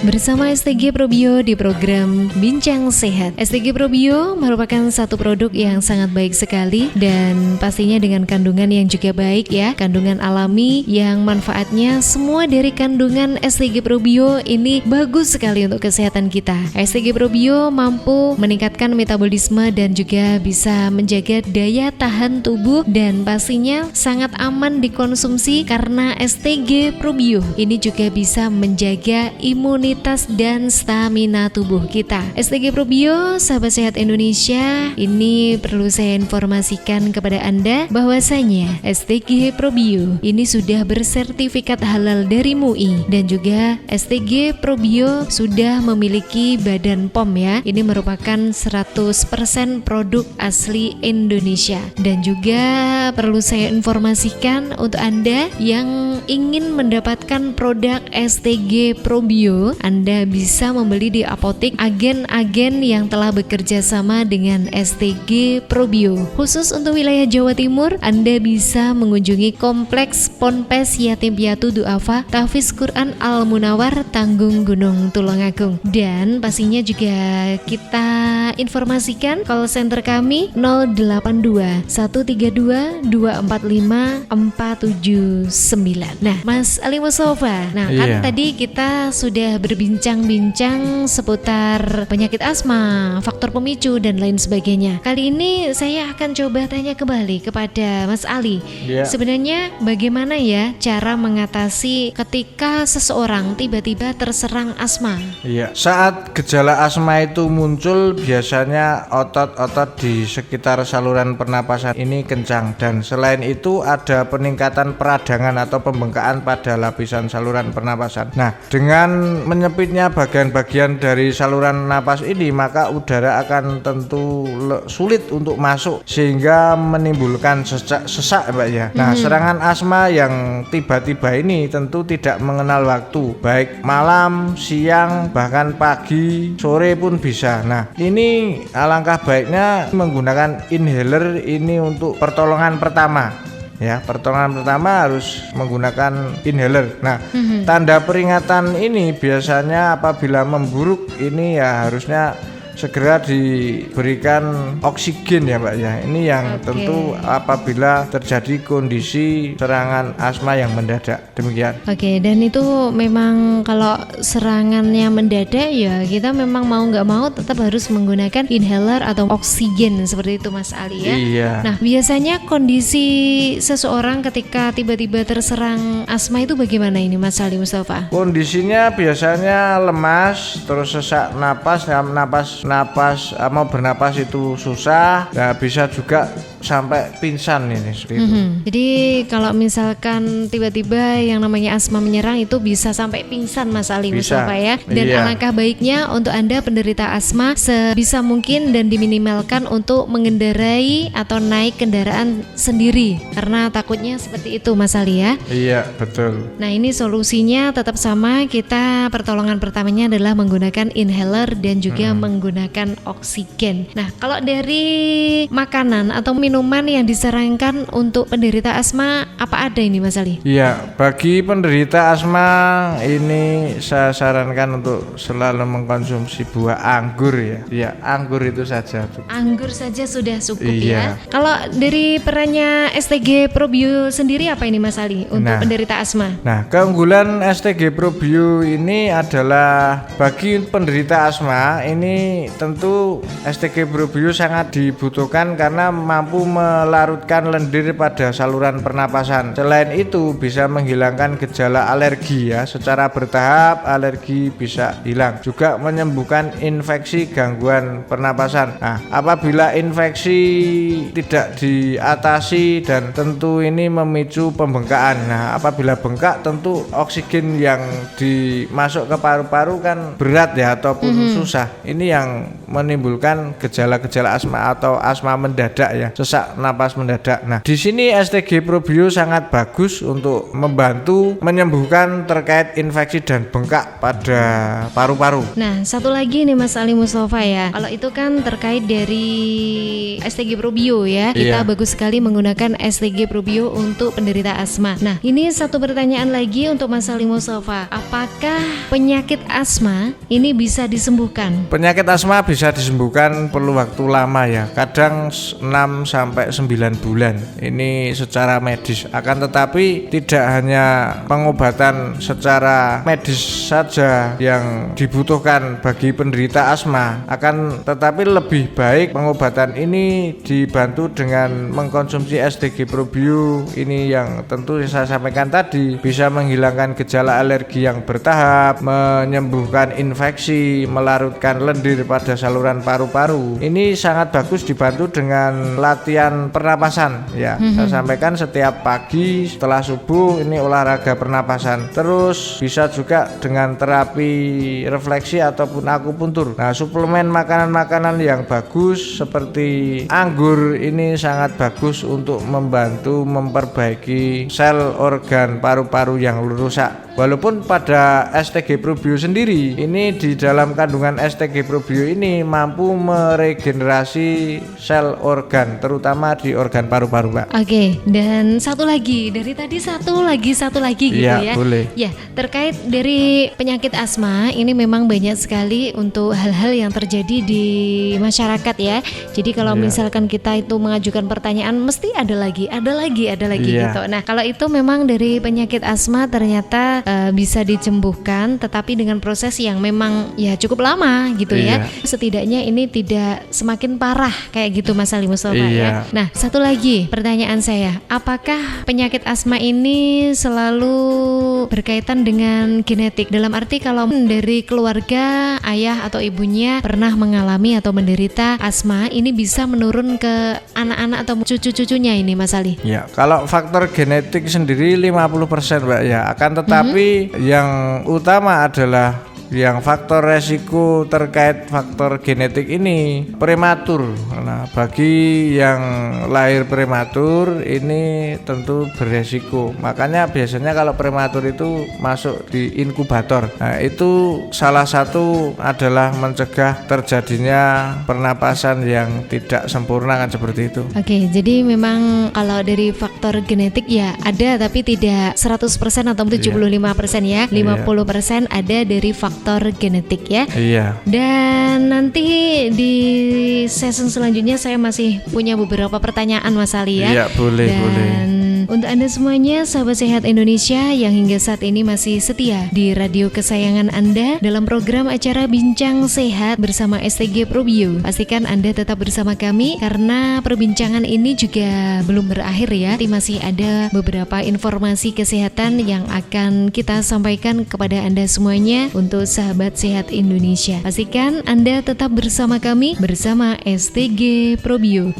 bersama STG Probio di program Bincang Sehat. STG Probio merupakan satu produk yang sangat baik sekali dan pastinya dengan kandungan yang juga baik ya, kandungan alami yang manfaatnya semua dari kandungan STG Probio ini bagus sekali untuk kesehatan kita. STG Probio mampu meningkatkan metabolisme dan juga bisa menjaga daya tahan tubuh dan pastinya sangat aman dikonsumsi karena STG Probio ini juga bisa menjaga imunitas dan stamina tubuh kita. STG Probio, sahabat sehat Indonesia, ini perlu saya informasikan kepada Anda bahwasanya STG Probio ini sudah bersertifikat halal dari MUI dan juga STG Probio sudah memiliki badan POM ya. Ini merupakan 100% produk asli Indonesia. Dan juga perlu saya informasikan untuk Anda yang ingin mendapatkan produk STG Probio, Anda bisa membeli di apotek agen-agen yang telah bekerja sama dengan STG Probio. Khusus untuk wilayah Jawa Timur, Anda bisa mengunjungi Kompleks Ponpes Yatim Piatu Duafa Tahfiz Quran Al Munawar Tanggung Gunung Tulungagung. Dan pastinya juga kita informasikan call center kami 082 132 245 479. Nah, Mas Ali Mustafa, kan tadi kita sudah berbincang-bincang seputar penyakit asma, faktor pemicu dan lain sebagainya. Kali ini saya akan coba tanya kembali kepada Mas Ali. Sebenarnya bagaimana ya cara mengatasi ketika seseorang tiba-tiba terserang asma? Saat gejala asma itu muncul, biasanya otot-otot di sekitar saluran pernapasan ini kencang, dan selain itu ada peningkatan peradangan atau pembengkakan pada lapisan saluran pernapasan. Nah, dengan menyempitnya bagian-bagian dari saluran napas ini, maka udara akan tentu sulit untuk masuk sehingga menimbulkan sesak Mbak ya. Nah, serangan asma yang tiba-tiba ini tentu tidak mengenal waktu, baik malam, siang, bahkan pagi, sore pun bisa. Nah, ini alangkah baiknya menggunakan inhaler ini untuk pertolongan pertama. Ya, pertolongan pertama harus menggunakan inhaler. Nah, tanda peringatan ini biasanya apabila memburuk ini ya harusnya segera diberikan oksigen ya Mbak ya. Ini yang tentu apabila terjadi kondisi serangan asma yang mendadak. Demikian. Dan itu memang kalau serangannya mendadak ya kita memang mau nggak mau tetap harus menggunakan inhaler atau oksigen seperti itu Mas Ali ya. Iya. Nah, biasanya kondisi seseorang ketika tiba-tiba terserang asma itu bagaimana ini Mas Ali Mustafa? Kondisinya biasanya lemas, terus sesak napas, mau bernapas itu susah, nah bisa juga sampai pingsan ini seperti itu. Jadi kalau misalkan tiba-tiba yang namanya asma menyerang itu bisa sampai pingsan Mas Ali Mustafa ya. Dan alangkah baiknya untuk Anda penderita asma sebisa mungkin dan diminimalkan untuk mengendarai atau naik kendaraan sendiri karena takutnya seperti itu Mas Ali ya. Iya, betul. Nah, ini solusinya tetap sama, kita pertolongan pertamanya adalah menggunakan inhaler dan juga menggunakan oksigen. Nah, kalau dari makanan atau minuman yang disarankan untuk penderita asma apa ada ini Mas Ali? Iya, bagi penderita asma ini saya sarankan untuk selalu mengkonsumsi buah anggur ya. Iya, anggur itu saja. Anggur saja sudah cukup ya. Kalau dari perannya STG Probio sendiri apa ini Mas Ali untuk penderita asma? Nah, keunggulan STG Probio ini adalah bagi penderita asma ini tentu STG Probio sangat dibutuhkan karena mampu melarutkan lendir pada saluran pernapasan. Selain itu bisa menghilangkan gejala alergi ya, secara bertahap alergi bisa hilang. Juga menyembuhkan infeksi gangguan pernapasan. Nah, apabila infeksi tidak diatasi dan tentu ini memicu pembengkakan. Nah, apabila bengkak tentu oksigen yang dimasuk ke paru-paru kan berat ya ataupun susah. Ini yang menimbulkan gejala-gejala asma atau asma mendadak ya. sesak napas mendadak. Nah, di sini STG Probio sangat bagus untuk membantu menyembuhkan terkait infeksi dan bengkak pada paru-paru. Nah, satu lagi nih Mas Ali Mustafa ya. Kalau itu kan terkait dari STG Probio ya. Kita bagus sekali menggunakan STG Probio untuk penderita asma. Nah, ini satu pertanyaan lagi untuk Mas Ali Mustafa. Apakah penyakit asma ini bisa disembuhkan? Penyakit asma bisa disembuhkan, perlu waktu lama ya. Kadang 6 sampai 9 bulan. Ini secara medis. Akan tetapi tidak hanya pengobatan secara medis saja yang dibutuhkan bagi penderita asma, akan tetapi lebih baik pengobatan ini dibantu dengan mengkonsumsi STG Probio ini yang tentu saya sampaikan tadi bisa menghilangkan gejala alergi yang bertahap, menyembuhkan infeksi, melarutkan lendir pada saluran paru-paru. Ini sangat bagus dibantu dengan latihan pernapasan ya. Saya sampaikan setiap pagi setelah subuh ini olahraga pernapasan. Terus bisa juga dengan terapi refleksi ataupun akupuntur. Nah, suplemen makanan-makanan yang bagus seperti anggur ini sangat bagus untuk membantu memperbaiki sel organ paru-paru yang rusak. Walaupun pada STG Probio sendiri ini di dalam kandungan STG Probio ini mampu meregenerasi sel organ, terutama di organ paru-paru, Mbak. Oke, dan satu lagi dari tadi satu lagi gitu ya. Boleh. Ya, terkait dari penyakit asma ini memang banyak sekali untuk hal-hal yang terjadi di masyarakat ya. Jadi kalau misalkan kita itu mengajukan pertanyaan mesti ada lagi gitu. Nah, kalau itu memang dari penyakit asma ternyata bisa disembuhkan, tetapi dengan proses yang memang ya cukup lama gitu ya. Setidaknya ini tidak semakin parah kayak gitu Mas Ali Mustafa ya. Nah, satu lagi pertanyaan saya, apakah penyakit asma ini selalu berkaitan dengan genetik? Dalam arti kalau dari keluarga ayah atau ibunya pernah mengalami atau menderita asma, ini bisa menurun ke anak-anak atau cucu-cucunya ini Mas Ali? Ya, kalau faktor genetik sendiri 50% Mbak ya. Akan tetapi yang utama adalah yang faktor resiko terkait faktor genetik ini prematur. Nah, bagi yang lahir prematur ini tentu beresiko. Makanya biasanya kalau prematur itu masuk di inkubator. Nah, itu salah satu adalah mencegah terjadinya pernapasan yang tidak sempurna kan seperti itu. Oke, jadi memang kalau dari faktor genetik ya ada, tapi tidak 100% atau 75% ya. 50% ada dari faktor genetik ya. Dan nanti di season selanjutnya saya masih punya beberapa pertanyaan Mas Ali ya. Iya, boleh. Untuk Anda semuanya, sahabat sehat Indonesia yang hingga saat ini masih setia di radio kesayangan Anda dalam program acara Bincang Sehat bersama STG Probio. Pastikan Anda tetap bersama kami karena perbincangan ini juga belum berakhir ya. Masih ada beberapa informasi kesehatan yang akan kita sampaikan kepada Anda semuanya untuk sahabat sehat Indonesia. Pastikan Anda tetap bersama kami bersama STG Probio.